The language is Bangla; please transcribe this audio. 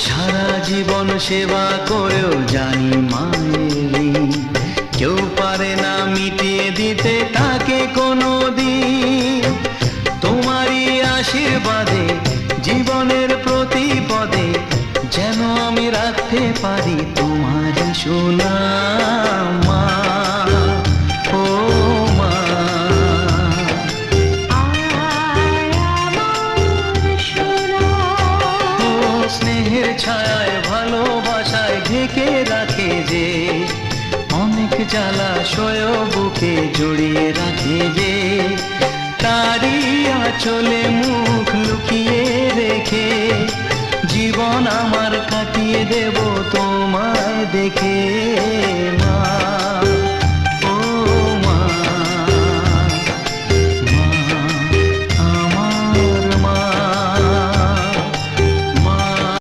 সারা জীবন সেবা করেও জানি মায়ের ঋণ কেউ পারে না মিটিয়ে দিতে তাকে কোনো দিন। তোমারই আশীর্বাদে জীবনের প্রতি পদে যেন আমি রাখতে পারি তোমারই সুনাম মা, ও মা। ও স্নেহের ছায়ায় ভালোবাসায় ঢেকে রাখে যে, অনেক জ্বালা সয় বুকে জড়িয়ে রাখে যে, তারই আঁচলে মুখ লুকিয়ে রেখে জীবন আমার কাটিয়ে দেব তোমায় দেখে মা।